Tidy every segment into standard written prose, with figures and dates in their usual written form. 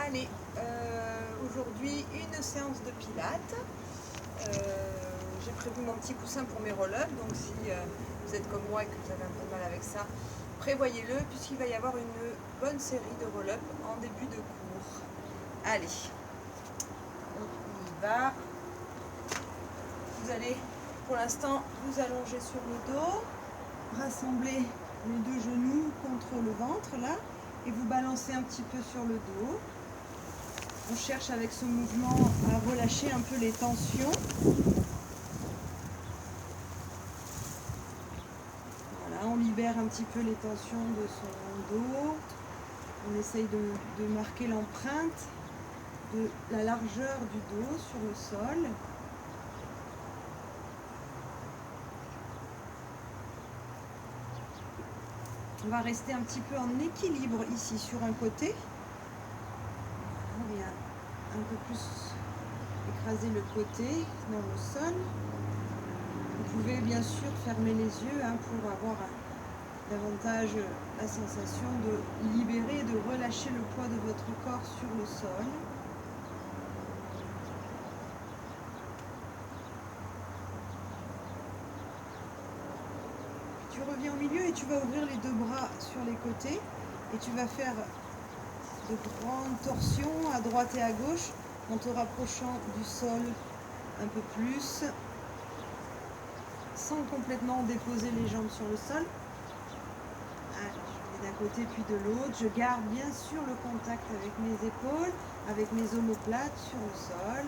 Allez, aujourd'hui une séance de pilates. J'ai prévu mon petit coussin pour mes roll-ups, donc si vous êtes comme moi et que vous avez un peu de mal avec ça, prévoyez-le puisqu'il va y avoir une bonne série de roll-ups en début de cours. Allez, on y va. Vous allez pour l'instant vous allonger sur le dos, rassembler les deux genoux contre le ventre là et vous balancez un petit peu sur le dos. On cherche avec ce mouvement à relâcher un peu les tensions. Voilà, on libère un petit peu les tensions de son dos. On essaye de marquer l'empreinte de la largeur du dos sur le sol. On va rester un petit peu en équilibre ici sur un côté. On vient un peu plus écraser le côté dans le sol. Vous pouvez bien sûr fermer les yeux pour avoir davantage la sensation de libérer et de relâcher le poids de votre corps sur le sol. Tu reviens au milieu et tu vas ouvrir les deux bras sur les côtés et tu vas faire de grandes torsions à droite et à gauche en te rapprochant du sol un peu plus sans complètement déposer les jambes sur le sol. Allez, je vais d'un côté puis de l'autre. Je garde bien sûr le contact avec mes épaules, avec mes omoplates sur le sol.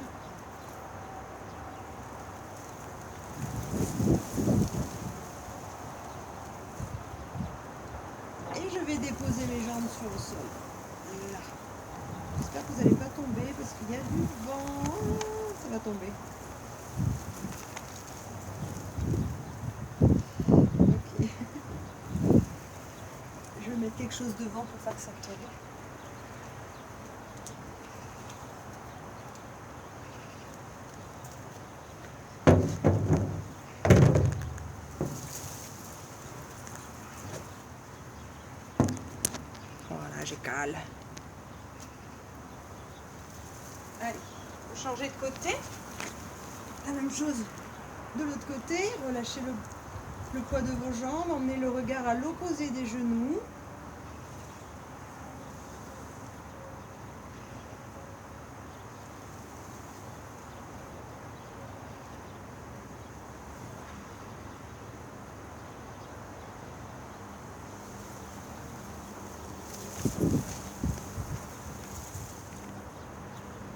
Et je vais déposer mes jambes sur le sol. Là. J'espère que vous n'allez pas tomber parce qu'il y a du vent. Ça va tomber. Ok. Je vais mettre quelque chose devant pour pas que ça tombe. Voilà, j'ai cale. Allez, on va changer de côté. La même chose de l'autre côté. Relâchez le poids de vos jambes. Emmenez le regard à l'opposé des genoux.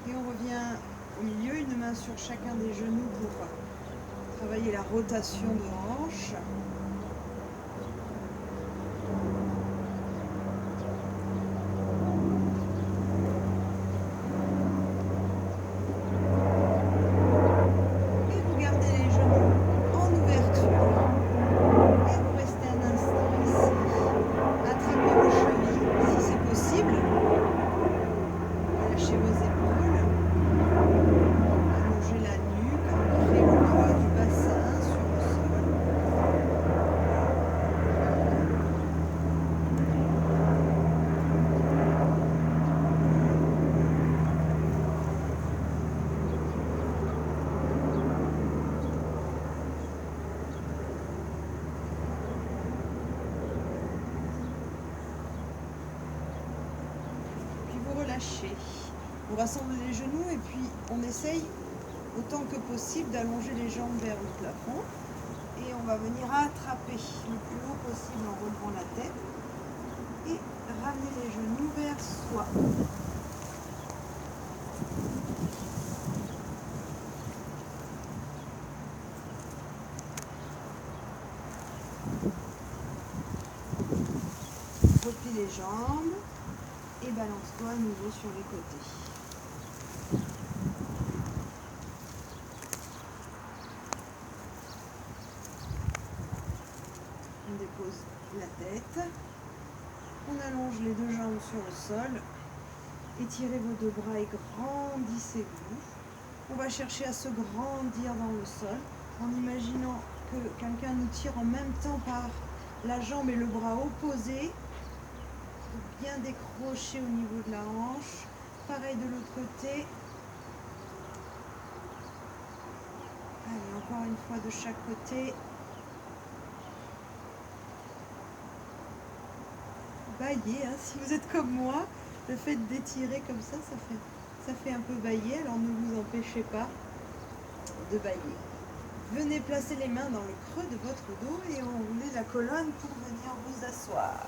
Et on revient au milieu, une main sur chacun des genoux pour travailler la rotation de hanche. Et vous gardez les genoux en ouverture. Et vous restez un instant ici. Attrapez vos chevilles si c'est possible. Relâchez vos épaules. Allongez la nuque, ancrez le poids du bassin sur le sol. Puis vous relâchez. Vous rassemblez les genoux et puis on essaye autant que possible d'allonger les jambes vers le plafond. Et on va venir attraper le plus haut possible en relevant la tête et ramener les genoux vers soi. Replie les jambes et balance-toi à nouveau sur les côtés. On dépose la tête, on allonge les deux jambes sur le sol, étirez vos deux bras et grandissez-vous. On va chercher à se grandir dans le sol en imaginant que quelqu'un nous tire en même temps par la jambe et le bras opposés. Bien décrocher au niveau de la hanche, Pareil de l'autre côté. Allez, encore une fois de chaque côté. Bailler, hein, si vous êtes comme moi, le fait d'étirer comme ça fait un peu bailler, alors ne vous empêchez pas de bailler. Venez placer les mains dans le creux de votre dos et enroulez la colonne pour venir vous asseoir.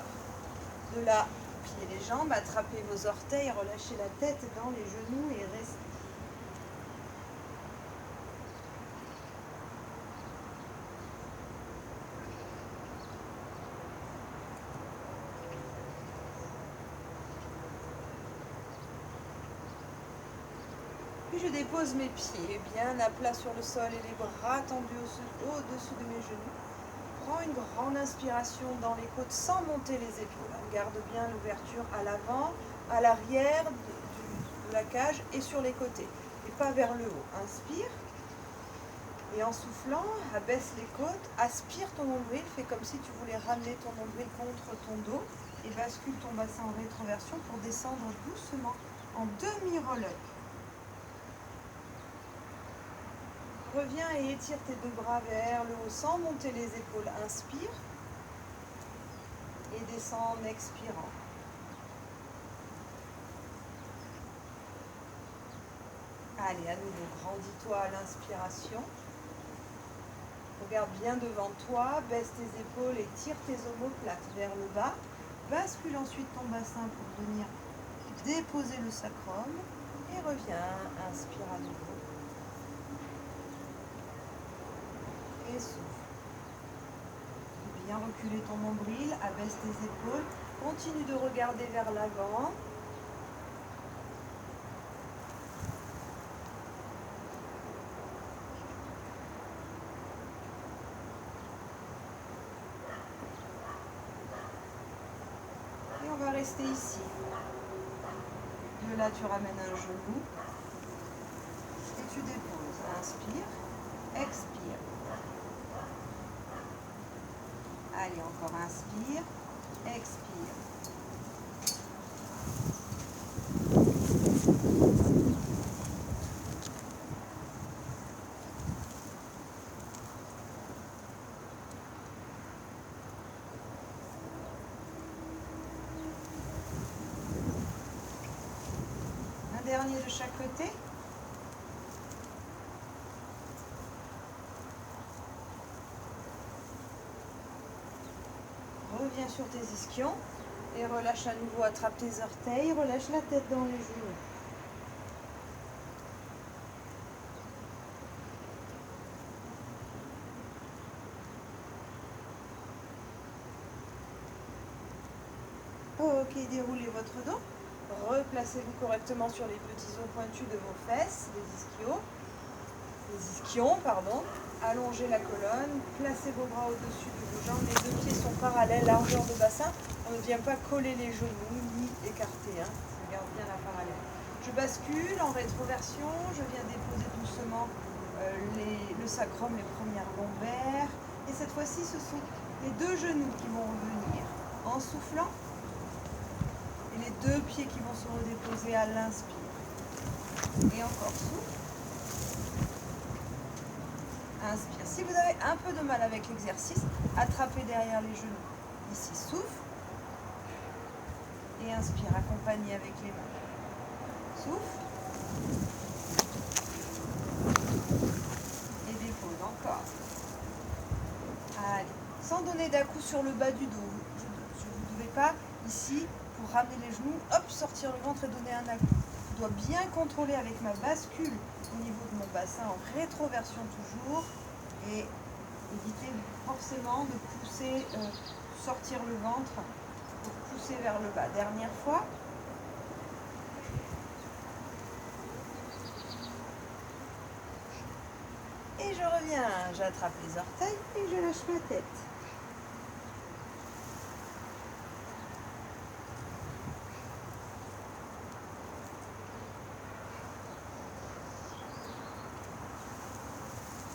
De là, pliez les jambes, attrapez vos orteils, relâchez la tête dans les genoux et restez. Puis je dépose mes pieds bien à plat sur le sol et les bras tendus au-dessus de mes genoux. Prends une grande inspiration dans les côtes sans monter les épaules. Garde bien l'ouverture à l'avant, à l'arrière de la cage et sur les côtés. Et pas vers le haut. Inspire. Et en soufflant, abaisse les côtes. Aspire ton nombril. Fais comme si tu voulais ramener ton nombril contre ton dos. Et bascule ton bassin en rétroversion pour descendre doucement en demi-relève. Reviens et étire tes deux bras vers le haut sans monter les épaules. Inspire et descends en expirant. Allez, à nouveau, grandis-toi à l'inspiration. Regarde bien devant toi, baisse tes épaules et tire tes omoplates vers le bas. Bascule ensuite ton bassin pour venir déposer le sacrum et reviens, inspire à nouveau. Et souffle. Bien reculer ton nombril, abaisse tes épaules, continue de regarder vers l'avant. Et on va rester ici. De là, tu ramènes un genou et tu déposes. Inspire, expire. Allez, encore inspire, expire. Un dernier de chaque côté. Reviens sur tes ischions et relâche à nouveau, attrape tes orteils, relâche la tête dans les genoux. Ok, déroulez votre dos, replacez-vous correctement sur les petits os pointus de vos fesses, les ischions, allongez la colonne, placez vos bras au-dessus de vos jambes, les deux pieds sont parallèles, largeur de bassin, on ne vient pas coller les genoux ni écarter, hein. Ça garde bien la parallèle. Je bascule en rétroversion, je viens déposer doucement le sacrum, les premières lombaires, et cette fois-ci ce sont les deux genoux qui vont revenir en soufflant, et les deux pieds qui vont se redéposer à l'inspire. Et encore souffle. Inspire. Si vous avez un peu de mal avec l'exercice, attrapez derrière les genoux. Ici, souffle. Et inspire, accompagnez avec les mains. Souffle. Et dépose encore. Allez. Sans donner d'à-coup sur le bas du dos. Je ne devais pas, ici, pour ramener les genoux, hop, sortir le ventre et donner un à-coup. Je dois bien contrôler avec ma bascule au niveau de mon bassin en rétroversion toujours et éviter forcément de pousser, sortir le ventre pour pousser vers le bas. Dernière fois. Et je reviens, j'attrape les orteils et je lâche ma tête.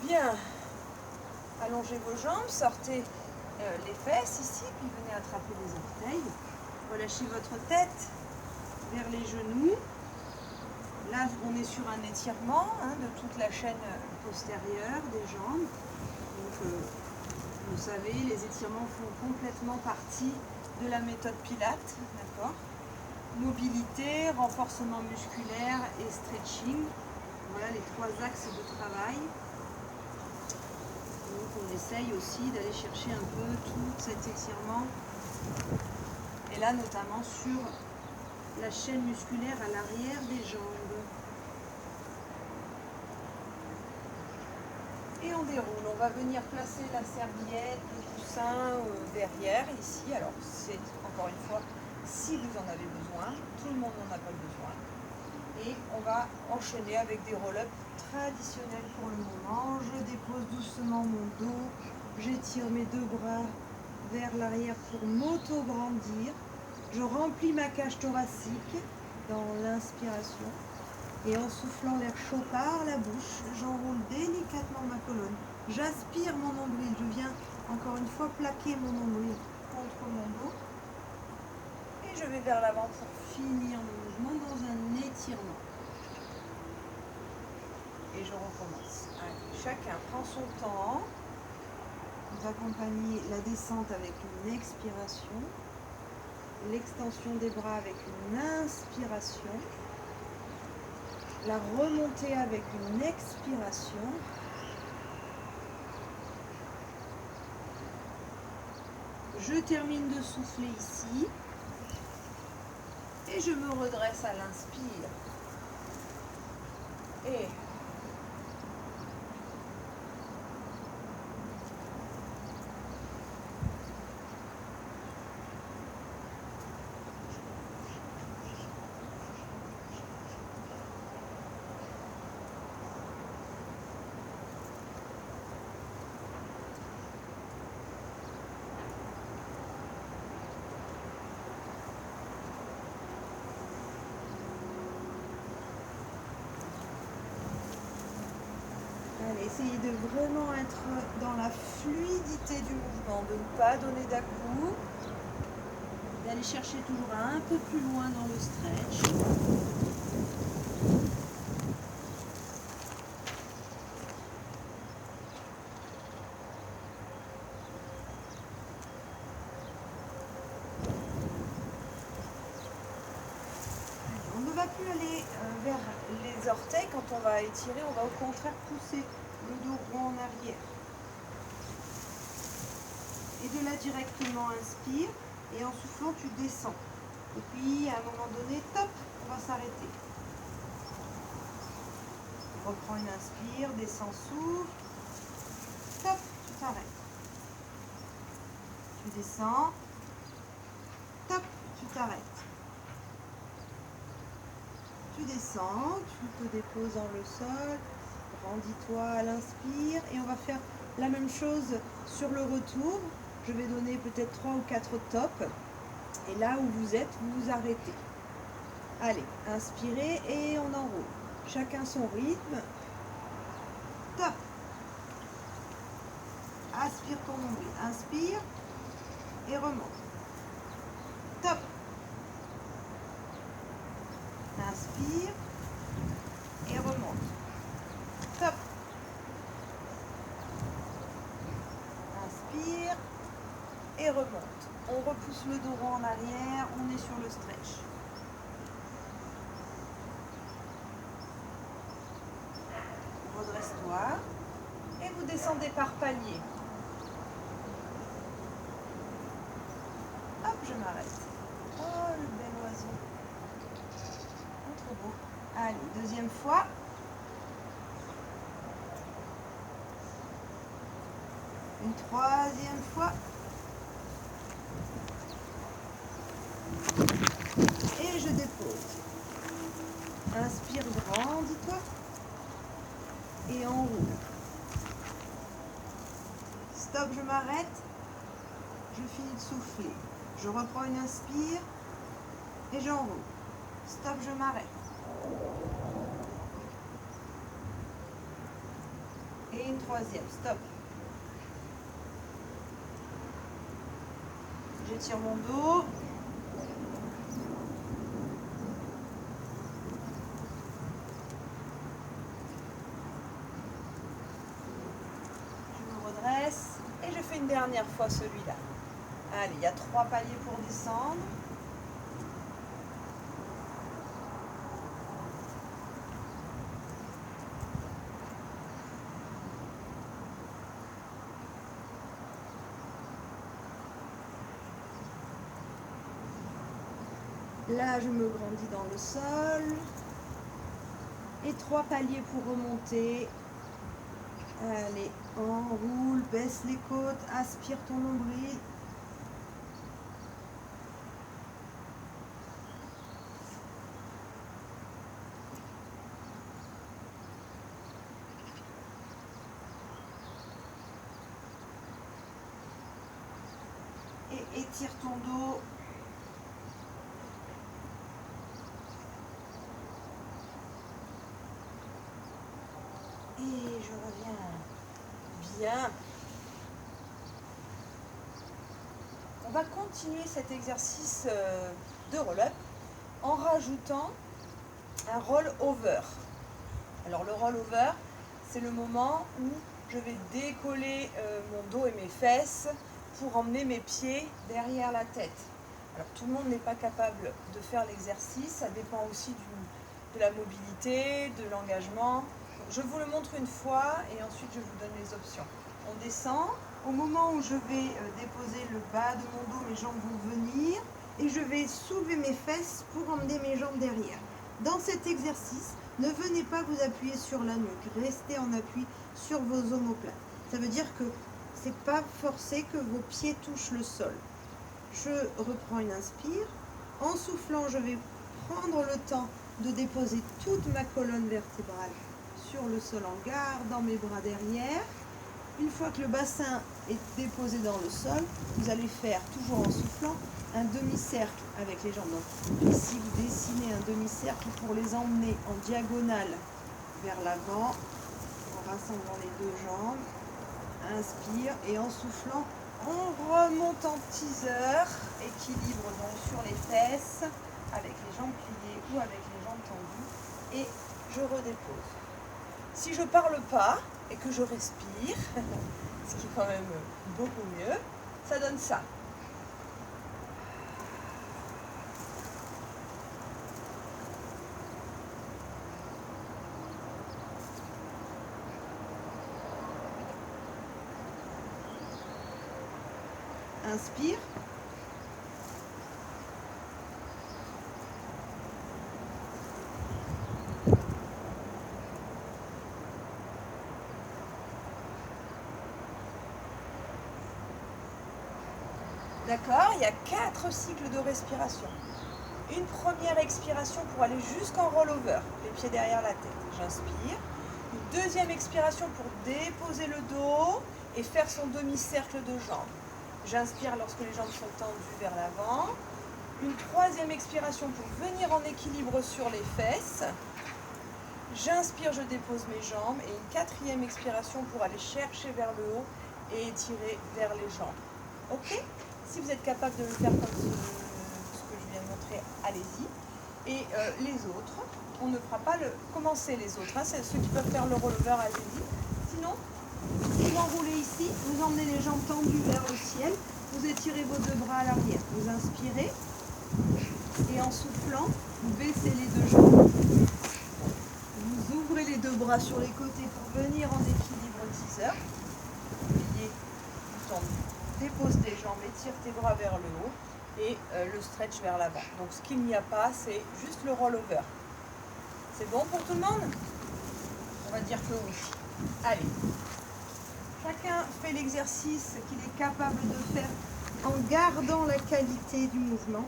Bien, allongez vos jambes, sortez les fesses ici, puis venez attraper les orteils. Relâchez votre tête vers les genoux. Là, on est sur un étirement de toute la chaîne postérieure des jambes. Donc, vous savez, les étirements font complètement partie de la méthode Pilates, d'accord? Mobilité, renforcement musculaire et stretching. Voilà les trois axes de travail. Donc on essaye aussi d'aller chercher un peu tout cet étirement. Et là notamment sur la chaîne musculaire à l'arrière des jambes. Et on déroule. On va venir placer la serviette, le coussin derrière ici. Alors c'est encore une fois si vous en avez besoin. Tout le monde n'en a pas besoin. Et on va enchaîner avec des roll-ups traditionnels pour le moment. Je dépose doucement mon dos. J'étire mes deux bras vers l'arrière pour m'auto-grandir. Je remplis ma cage thoracique dans l'inspiration. Et en soufflant l'air chaud par la bouche, j'enroule délicatement ma colonne. J'aspire mon nombril. Je viens encore une fois plaquer mon nombril contre mon dos. Et je vais vers l'avant pour finir mon mouvement dans un étirement. Et je recommence. Allez, chacun prend son temps. Vous accompagnez la descente avec une expiration. L'extension des bras avec une inspiration. La remontée avec une expiration. Je termine de souffler ici. Et je me redresse à l'inspire. Et essayez de vraiment être dans la fluidité du mouvement, de ne pas donner d'à-coups, d'aller chercher toujours un peu plus loin dans le stretch. On ne va plus aller vers les orteils quand on va étirer, on va au contraire pousser le dos rond en arrière. Et de là directement inspire et en soufflant tu descends. Et puis à un moment donné, top, on va s'arrêter. Reprends une inspire, descends, souffle. Top, tu t'arrêtes. Tu descends. Top, tu t'arrêtes. Tu descends, tu te déposes dans le sol. Grandis-toi à l'inspire et on va faire la même chose sur le retour. Je vais donner peut-être 3 ou 4 tops et là où vous êtes, vous vous arrêtez. Allez, inspirez et on enroule. Chacun son rythme. Top. Aspire ton nombril. Inspire et remonte. Top. Inspire et remonte. Top. Inspire et remonte. On repousse le dos rond en arrière, on est sur le stretch. Redresse-toi et vous descendez par palier. Hop, je m'arrête. Oh, le bel oiseau. Oh, trop beau. Allez, deuxième fois. Une troisième fois. Et je dépose. Inspire, grandis-toi. Et enroule. Stop, je m'arrête. Je finis de souffler. Je reprends une inspire. Et j'enroule. Stop, je m'arrête. Et une troisième. Stop. J'étire mon dos. dernière fois celui-là. Allez, il y a 3 paliers pour descendre. Là, je me grandis dans le sol. Et 3 paliers pour remonter. Allez, enroule, baisse les côtes, aspire ton nombril. Et étire ton dos. Et je reviens. Bien. On va continuer cet exercice de roll-up en rajoutant un roll-over. Alors le roll-over, c'est le moment où je vais décoller mon dos et mes fesses pour emmener mes pieds derrière la tête. Alors tout le monde n'est pas capable de faire l'exercice, ça dépend aussi de la mobilité, de l'engagement. Je vous le montre une fois et ensuite je vous donne les options. On descend, au moment où je vais déposer le bas de mon dos, mes jambes vont venir et je vais soulever mes fesses pour emmener mes jambes derrière. Dans cet exercice, ne venez pas vous appuyer sur la nuque, restez en appui sur vos omoplates. Ça veut dire que c'est pas forcé que vos pieds touchent le sol. Je reprends une inspire. En soufflant, je vais prendre le temps de déposer toute ma colonne vertébrale sur le sol en gardant mes bras derrière. Une fois que le bassin est déposé dans le sol, vous allez faire, toujours en soufflant, un demi-cercle avec les jambes. Donc ici, vous dessinez un demi-cercle pour les emmener en diagonale vers l'avant, en rassemblant les 2 jambes. Inspire et en soufflant, on remonte en teaser, équilibre donc sur les fesses, avec les jambes pliées ou avec les jambes tendues, et je redépose. Si je ne parle pas et que je respire, ce qui est quand même beaucoup mieux, ça donne ça. Inspire. D'accord, il y a 4 cycles de respiration. Une première expiration pour aller jusqu'en rollover, les pieds derrière la tête. J'inspire. Une deuxième expiration pour déposer le dos et faire son demi-cercle de jambes. J'inspire lorsque les jambes sont tendues vers l'avant. Une troisième expiration pour venir en équilibre sur les fesses. J'inspire, je dépose mes jambes. Et une quatrième expiration pour aller chercher vers le haut et étirer vers les jambes. Ok ? Si vous êtes capable de le faire comme ce que je viens de montrer, allez-y. Et les autres, on ne fera pas le... Commencez les autres, hein, c'est ceux qui peuvent faire le rollover, allez-y. Sinon, vous enroulez ici, vous emmenez les jambes tendues vers le ciel, vous étirez vos 2 bras à l'arrière. Vous inspirez et en soufflant, vous baissez les 2 jambes. Vous ouvrez les 2 bras sur les côtés pour venir en équilibre teaser. Plié, tendu. Dépose tes jambes, étire tes bras vers le haut et le stretch vers l'avant. Donc ce qu'il n'y a pas, c'est juste le rollover. C'est bon pour tout le monde? On va dire que oui. Allez. Chacun fait l'exercice qu'il est capable de faire en gardant la qualité du mouvement.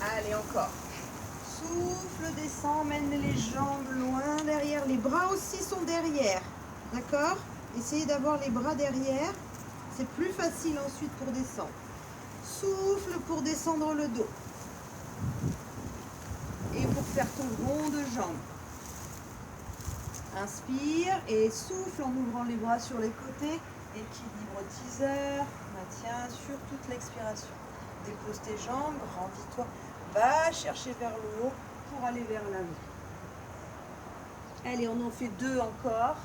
Allez, encore. Souffle, descend, mène les jambes loin derrière. Les bras aussi sont derrière. D'accord? Essayez d'avoir les bras derrière. C'est plus facile ensuite pour descendre. Souffle pour descendre le dos. et pour faire ton rond de jambe. Inspire et souffle en ouvrant les bras sur les côtés. Équilibre teaser, maintien sur toute l'expiration. Dépose tes jambes, grandis-toi, va chercher vers le haut pour aller vers l'avant. Allez, on en fait 2 encore.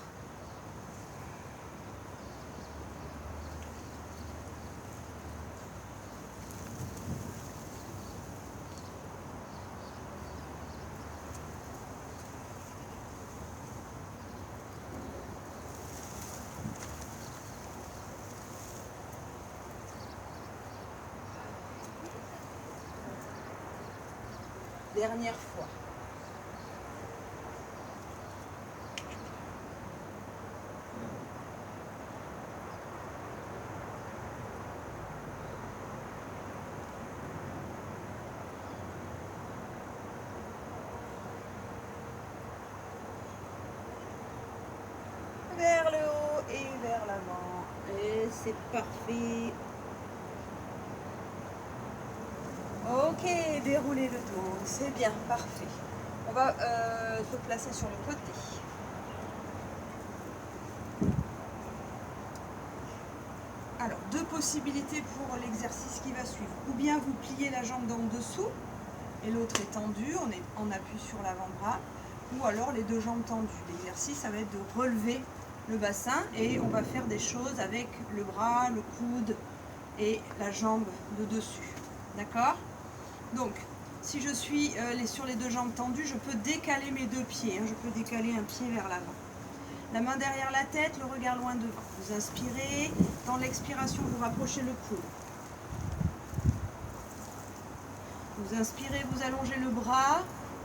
Dernière fois. Vers le haut et vers l'avant. Et c'est parfait. Ok, déroulez le dos, c'est bien, parfait. On va se placer sur le côté. Alors, 2 possibilités pour l'exercice qui va suivre. Ou bien vous pliez la jambe d'en dessous et l'autre est tendue, on appuie sur l'avant-bras. Ou alors les 2 jambes tendues. L'exercice, ça va être de relever le bassin et on va faire des choses avec le bras, le coude et la jambe de dessus. D'accord ? Donc, si je suis sur les 2 jambes tendues, je peux décaler mes 2 pieds. Je peux décaler un pied vers l'avant. La main derrière la tête, le regard loin devant. Vous inspirez. Dans l'expiration, vous rapprochez le coude. Vous inspirez, vous allongez le bras.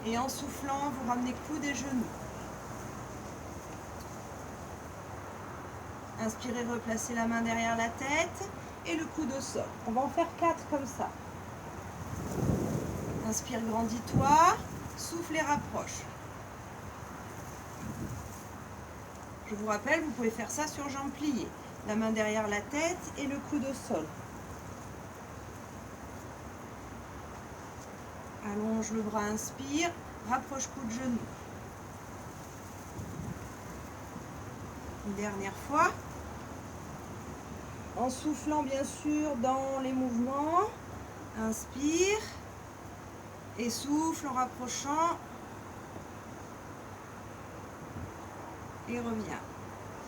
Et en soufflant, vous ramenez coude et genoux. Inspirez, replacez la main derrière la tête. Et le coude au sol. On va en faire 4 comme ça. Inspire, grandis-toi, souffle et rapproche. Je vous rappelle, vous pouvez faire ça sur jambes pliées. La main derrière la tête et le coude au sol. Allonge le bras, inspire, rapproche coude, genou. Une dernière fois. En soufflant bien sûr dans les mouvements. Inspire. Et souffle en rapprochant. Et revient.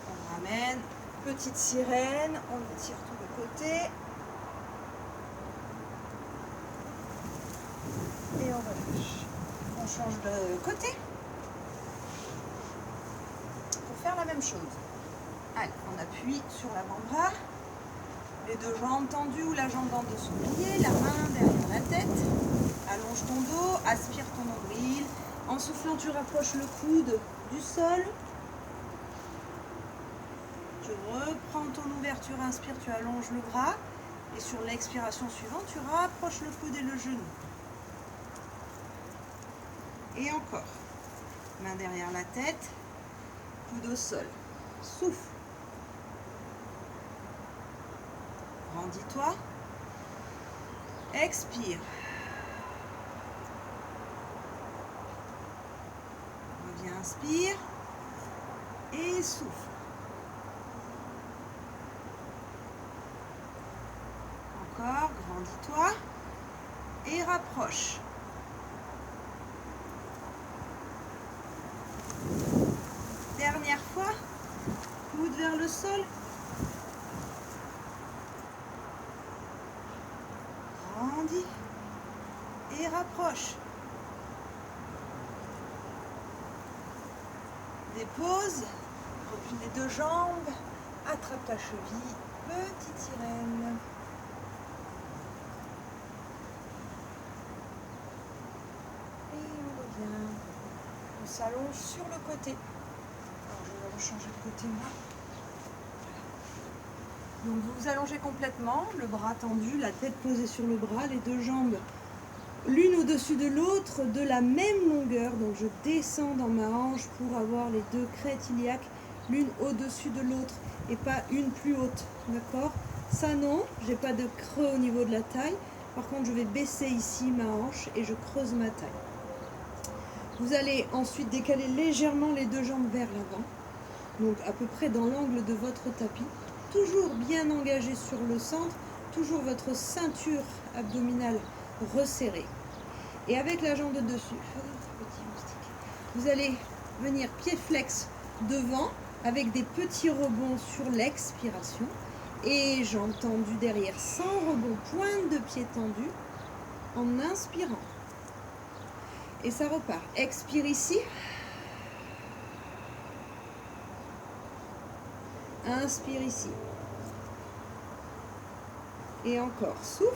On ramène. Petite sirène. On étire tout le côté. Et on relâche. On change de côté. Pour faire la même chose. Allez, on appuie sur l'avant-bras. Les 2 jambes tendues ou la jambe en dessous. Pliée, la main derrière la tête. Allonge ton dos, aspire ton nombril. En soufflant, tu rapproches le coude du sol. Tu reprends ton ouverture, inspire, tu allonges le bras. Et sur l'expiration suivante, tu rapproches le coude et le genou. Et encore. Main derrière la tête, coude au sol. Souffle. Grandis-toi. Expire. Reviens, inspire. Et souffle. Encore, grandis-toi. Et rapproche. Dernière fois. Coude vers le sol. Grandis. Et rapproche. Dépose. Replie les 2 jambes. Attrape ta cheville. Petite sirène. Et on revient. On s'allonge sur le côté. Alors je vais rechanger de côté moi. Donc vous vous allongez complètement, le bras tendu, la tête posée sur le bras, les 2 jambes l'une au-dessus de l'autre de la même longueur. Donc je descends dans ma hanche pour avoir les 2 crêtes iliaques l'une au-dessus de l'autre et pas une plus haute. D'accord? Ça non, j'ai pas de creux au niveau de la taille. Par contre je vais baisser ici ma hanche et je creuse ma taille. Vous allez ensuite décaler légèrement les deux jambes vers l'avant, donc à peu près dans l'angle de votre tapis, toujours bien engagé sur le centre, toujours votre ceinture abdominale resserrée. Et avec la jambe de dessus, vous allez venir pied flex devant avec des petits rebonds sur l'expiration et jambes tendues derrière sans rebond, pointe de pied tendue en inspirant. Et ça repart. Expire ici. Inspire ici. Et encore, souffle.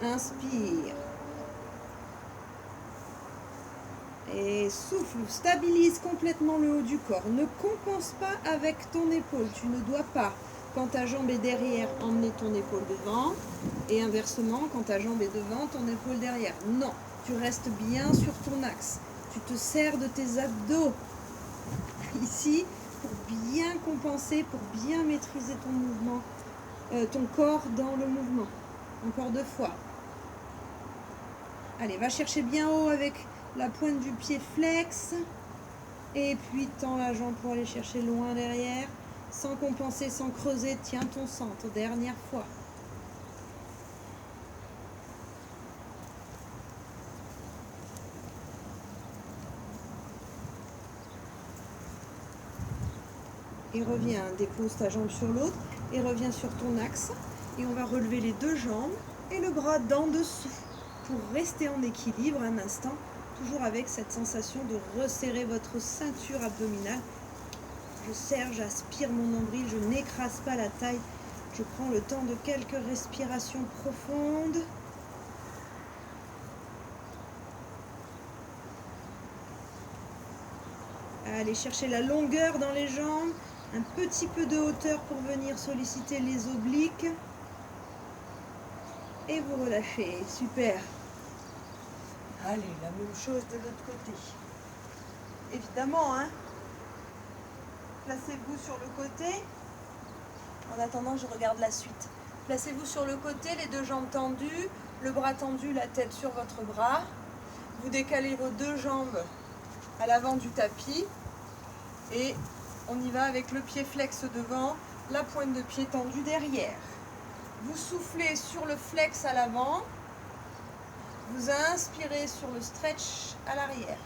Inspire. Et souffle, stabilise complètement le haut du corps. Ne compense pas avec ton épaule. Tu ne dois pas, quand ta jambe est derrière, emmener ton épaule devant. Et inversement, quand ta jambe est devant, ton épaule derrière. Non, tu restes bien sur ton axe. Tu te sers de tes abdos ici pour bien compenser, pour bien maîtriser ton mouvement, ton corps dans le mouvement. Encore 2 fois. Allez, va chercher bien haut avec la pointe du pied flex. Et puis tends la jambe pour aller chercher loin derrière. Sans compenser, sans creuser, tiens ton centre. Dernière fois. Et reviens, dépose ta jambe sur l'autre et reviens sur ton axe. Et on va relever les deux jambes et le bras d'en dessous pour rester en équilibre un instant, toujours avec cette sensation de resserrer votre ceinture abdominale. Je serre, j'aspire mon nombril, je n'écrase pas la taille. Je prends le temps de quelques respirations profondes. Allez chercher la longueur dans les jambes, un petit peu de hauteur pour venir solliciter les obliques. Et vous relâchez, super. Allez, la même chose de l'autre côté. Évidemment, hein. Placez-vous sur le côté. En attendant, je regarde la suite. Placez-vous sur le côté, les deux jambes tendues, le bras tendu, la tête sur votre bras. Vous décalez vos deux jambes à l'avant du tapis. Et on y va avec le pied flex devant, la pointe de pied tendue derrière. Vous soufflez sur le flex à l'avant. Vous inspirez sur le stretch à l'arrière.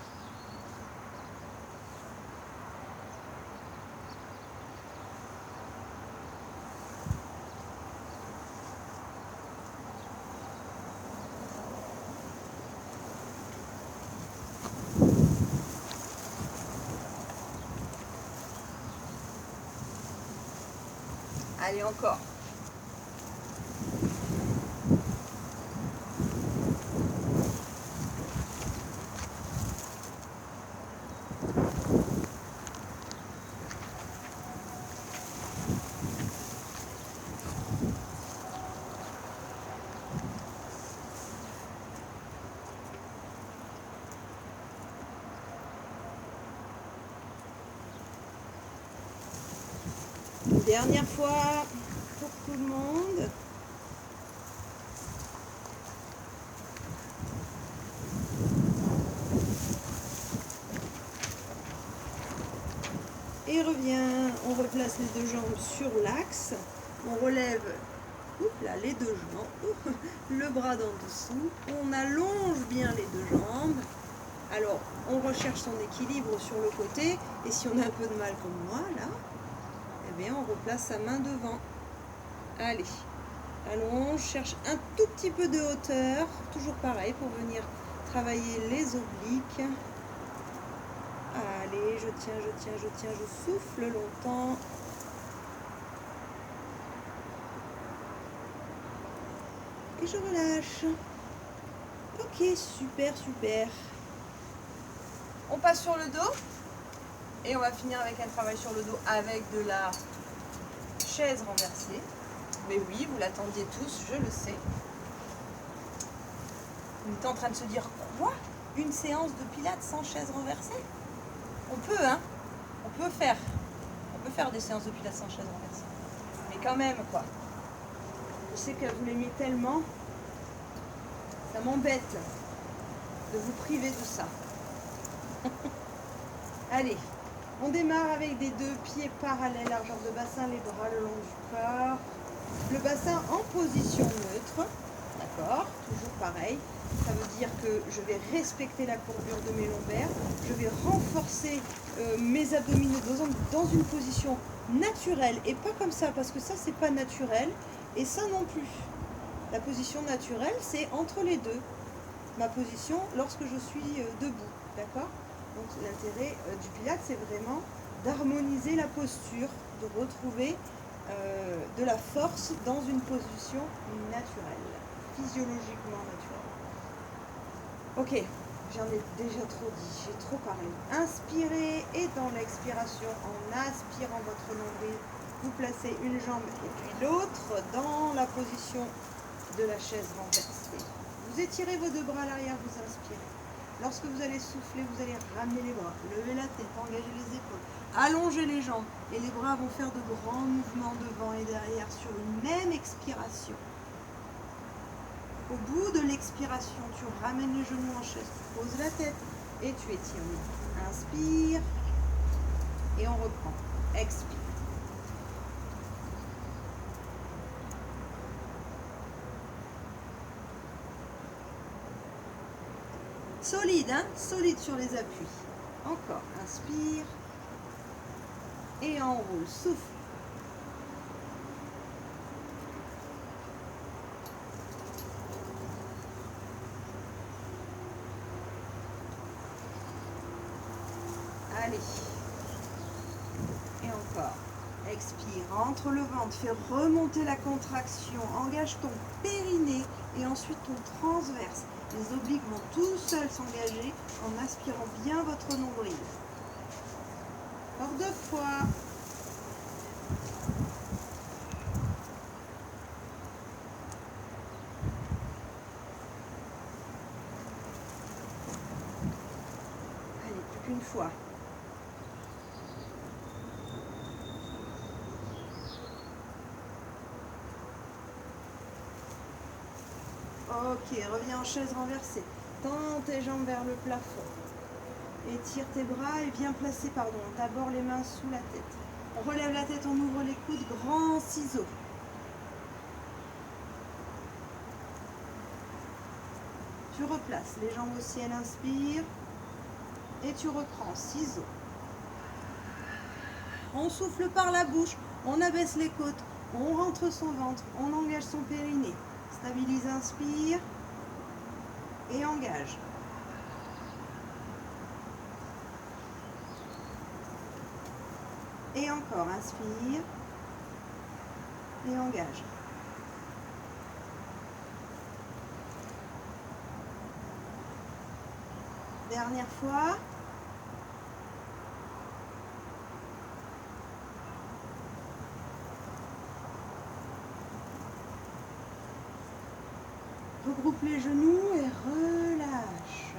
Allez, encore. Une dernière fois pour tout le monde. Et revient, on replace les deux jambes sur l'axe, on relève là, les deux jambes, le bras d'en dessous, on allonge bien les deux jambes. Alors, on recherche son équilibre sur le côté, et si on a un peu de mal comme moi, là, eh bien, on replace sa main devant. Allez, allonge, cherche un tout petit peu de hauteur, toujours pareil, pour venir travailler les obliques. Allez, je tiens, je souffle longtemps. Et je relâche. Ok, super, super. On passe sur le dos. Et on va finir avec un travail sur le dos avec de la chaise renversée. Mais oui, vous l'attendiez tous, je le sais. On est en train de se dire, quoi? Une séance de pilates sans chaise renversée? On peut, hein? On peut faire des séances de pilates sans chaise renversée. Mais quand même, quoi. Je sais que vous l'aimez tellement. Ça m'embête de vous priver de ça. Allez, on démarre avec des 2 pieds parallèles, largeur de bassin, les bras le long du corps. Le bassin en position neutre, d'accord, toujours pareil. Ça veut dire que je vais respecter la courbure de mes lombaires, je vais renforcer mes abdominaux dans une position naturelle et pas comme ça, parce que ça c'est pas naturel et ça non plus. La position naturelle c'est entre les deux, ma position lorsque je suis debout, d'accord. Donc l'intérêt du Pilates c'est vraiment d'harmoniser la posture, de retrouver de la force dans une position naturelle, physiologiquement naturelle. Ok, j'en ai déjà trop dit, j'ai trop parlé. Inspirez et dans l'expiration, en aspirant votre nombril, vous placez une jambe et puis l'autre dans la position de la chaise renversée. Vous étirez vos 2 bras à l'arrière, vous inspirez. Lorsque vous allez souffler, vous allez ramener les bras, lever la tête, engager les épaules, allonger les jambes et les bras vont faire de grands mouvements devant et derrière sur une même expiration. Au bout de l'expiration, tu ramènes les genoux en chaise, tu poses la tête et tu étires. Inspire et on reprend. Expire. Solide, hein? Solide sur les appuis. Encore, inspire et enroule, souffle. Allez. Et encore. Expire, entre le ventre, fais remonter la contraction, engage ton périnée et ensuite ton transverse. Les obliques vont tout seuls s'engager en aspirant bien votre nombril. Encore 2 fois. Allez, plus qu'une fois. Ok, reviens en chaise renversée. Tends tes jambes vers le plafond. Étire tes bras et viens placer, d'abord les mains sous la tête. On relève la tête, on ouvre les coudes, grand ciseau. Tu replaces les jambes au ciel, inspire. Et tu reprends, ciseaux. On souffle par la bouche, on abaisse les côtes, on rentre son ventre, on engage son périnée. Stabilise, inspire et engage. Et encore, inspire et engage. Dernière fois. Regroupe les genoux et relâche.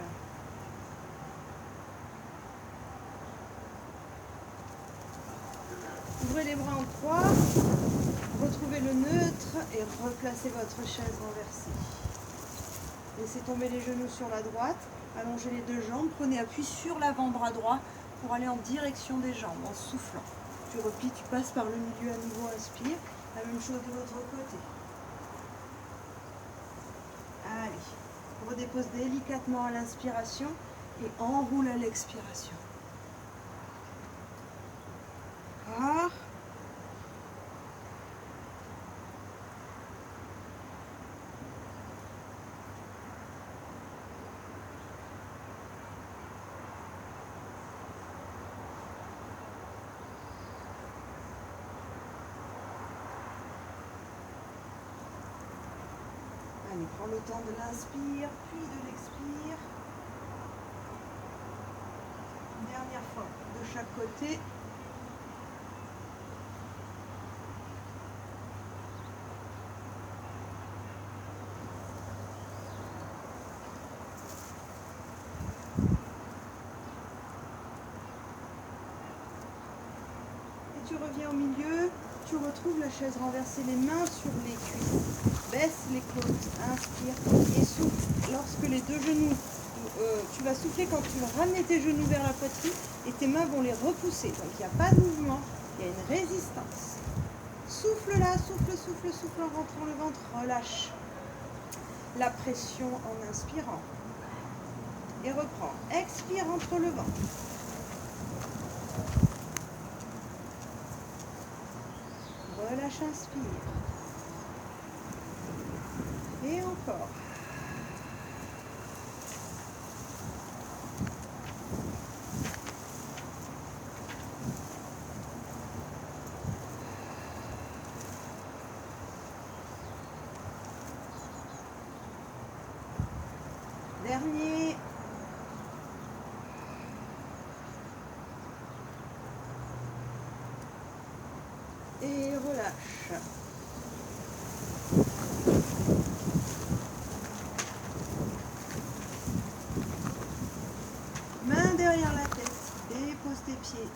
Ouvrez les bras en croix, retrouvez le neutre et replacez votre chaise renversée. Laissez tomber les genoux sur la droite, allongez les 2 jambes, prenez appui sur l'avant-bras droit pour aller en direction des jambes en soufflant. Tu replies, tu passes par le milieu à nouveau, inspire. La même chose de l'autre côté. Allez, redépose délicatement à l'inspiration et enroule à l'expiration. Encore. Allez, prends le temps de l'inspire, puis de l'expire. Une dernière fois de chaque côté. Et tu reviens au milieu, tu tu retrouves la chaise renversée, les mains sur les cuisses. Baisse les côtes, inspire et souffle. Lorsque les deux genoux, tu vas souffler quand tu vas ramener tes genoux vers la poitrine et tes mains vont les repousser. Donc il n'y a pas de mouvement, il y a une résistance. Souffle là, souffle, souffle, souffle en rentrant le ventre, relâche la pression en inspirant. Et reprends, expire entre le ventre. Relâche, inspire. Et encore. Dernier. Et relâche. Main derrière la tête, dépose tes pieds,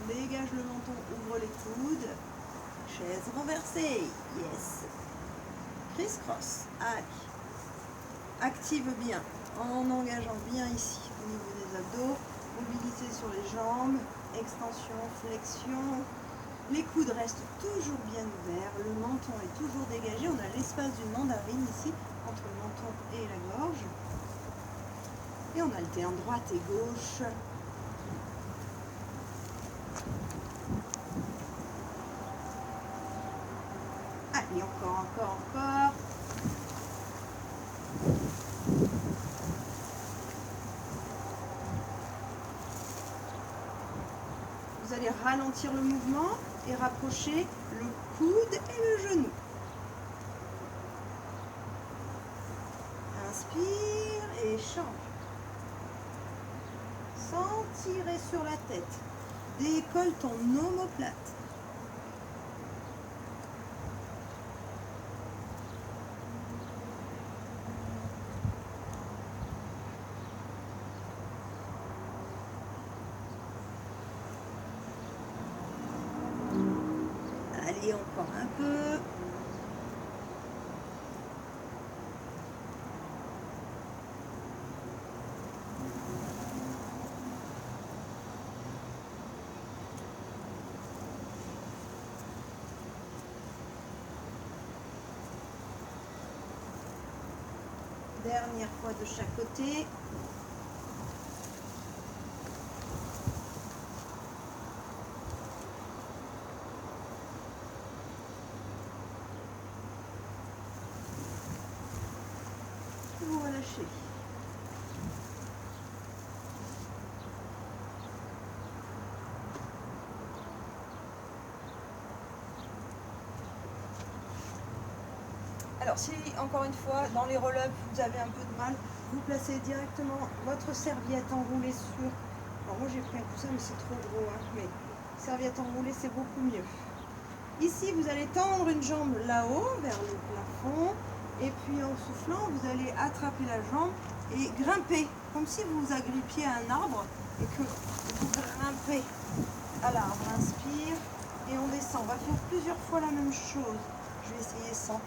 dégage le menton, ouvre les coudes, chaise renversée, yes. Criss-cross, allez. Active bien en engageant bien ici au niveau des abdos, mobilité sur les jambes, extension, flexion. Les coudes restent toujours bien ouverts, le menton est toujours dégagé, on a l'espace d'une mandarine ici entre le menton et la gorge. Et on alterne droite et gauche. Allez, encore, encore, encore. Vous allez ralentir le mouvement et rapprocher le coude et le genou. Inspire et change. Sans tirer sur la tête. Décolle ton omoplate. Allez, encore un peu. Dernière fois de chaque côté. Vous relâchez. Alors si, encore une fois, dans les roll-up, vous avez un peu de mal, vous placez directement votre serviette enroulée sur... Alors moi j'ai pris un coussin mais c'est trop gros, hein, mais serviette enroulée c'est beaucoup mieux. Ici vous allez tendre une jambe là-haut vers le plafond et puis en soufflant vous allez attraper la jambe et grimper comme si vous vous agrippiez à un arbre et que vous grimpez à l'arbre. Inspire et on descend. On va faire plusieurs fois la même chose. Je vais essayer sans.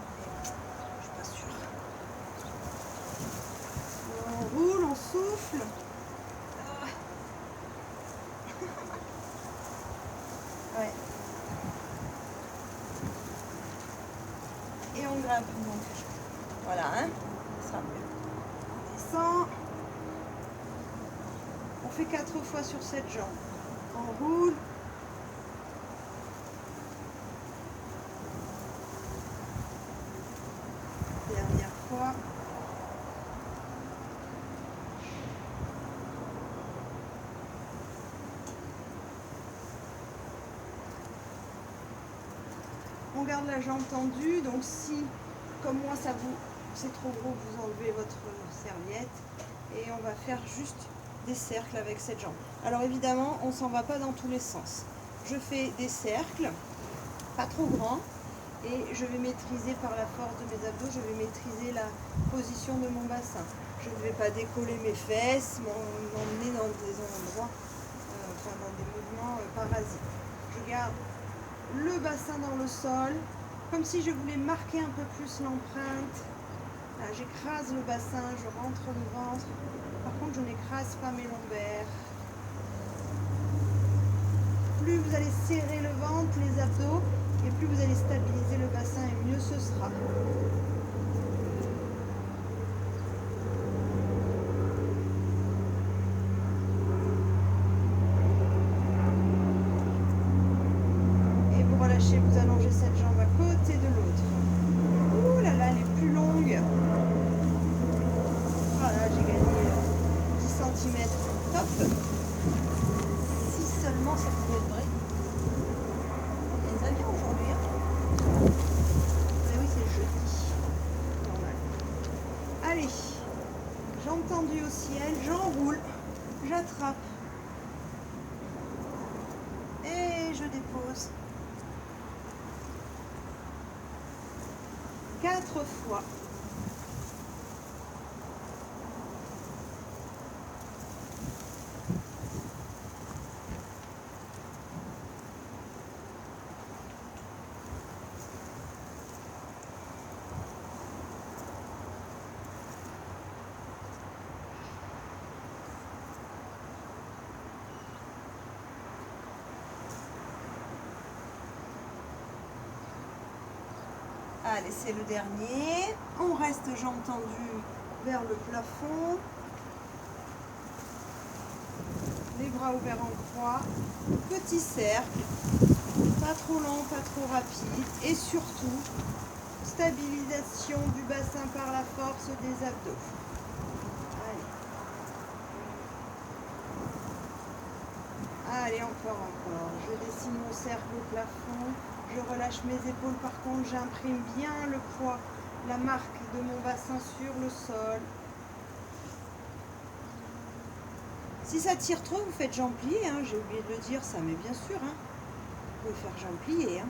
On roule, on souffle. Ouais. Et on grimpe. Donc, voilà, hein. Ça sera mieux. On descend. On fait 4 fois sur cette jambe. On roule. Dernière fois. On garde la jambe tendue, donc si, comme moi, c'est trop gros, vous enlevez votre serviette et on va faire juste des cercles avec cette jambe. Alors évidemment, on ne s'en va pas dans tous les sens. Je fais des cercles, pas trop grands, et je vais maîtriser par la force de mes abdos, je vais maîtriser la position de mon bassin. Je ne vais pas décoller mes fesses, m'emmener dans des endroits, dans des mouvements parasites. Je garde le bassin dans le sol, comme si je voulais marquer un peu plus l'empreinte. Là, j'écrase le bassin, je rentre le ventre. Par contre, je n'écrase pas mes lombaires. Plus vous allez serrer le ventre, les abdos, et plus vous allez stabiliser le bassin, et mieux ce sera. Et vous relâchez, vous allongez cette jambe à côté de l'autre. Ouh là là, elle est plus longue. Voilà, j'ai gagné 10 cm. Top. Si seulement ça pouvait être vrai. Les avions aujourd'hui. Hein. Mais oui, c'est jeudi. Normal. Allez, jambes tendues au ciel, j'enroule, j'attrape. Et je dépose. 4 fois. Allez, c'est le dernier. On reste jambes tendues vers le plafond. Les bras ouverts en croix. Petit cercle. Pas trop long, pas trop rapide. Et surtout, stabilisation du bassin par la force des abdos. Allez, encore. Je dessine mon cercle au plafond. Je relâche mes épaules. Par contre, j'imprime bien le poids, la marque de mon bassin sur le sol. Si ça tire trop, vous faites jambes pliées. Hein. J'ai oublié de le dire ça, mais bien sûr. Hein. Vous pouvez faire jambes pliées. Hein.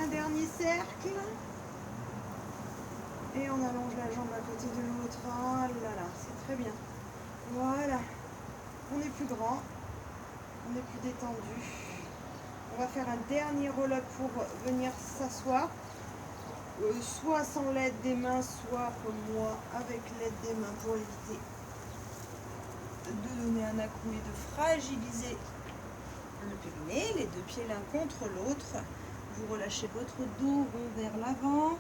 Dernier cercle et on allonge la jambe à côté de l'autre. Oh là là, c'est très bien. Voilà, on est plus grand, on est plus détendu. On va faire un dernier roll-up pour venir s'asseoir, soit sans l'aide des mains, soit comme moi avec l'aide des mains pour éviter de donner un à-coup et de fragiliser le périnée, les deux pieds l'un contre l'autre. Vous relâchez votre dos rond vers l'avant.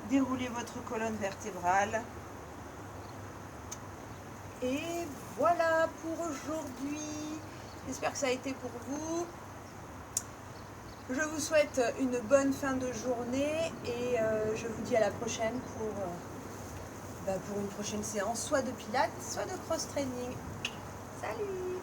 Déroulez votre colonne vertébrale. Et voilà pour aujourd'hui. J'espère que ça a été pour vous. Je vous souhaite une bonne fin de journée et je vous dis à la prochaine pour une prochaine séance, soit de pilates, soit de cross-training. Salut!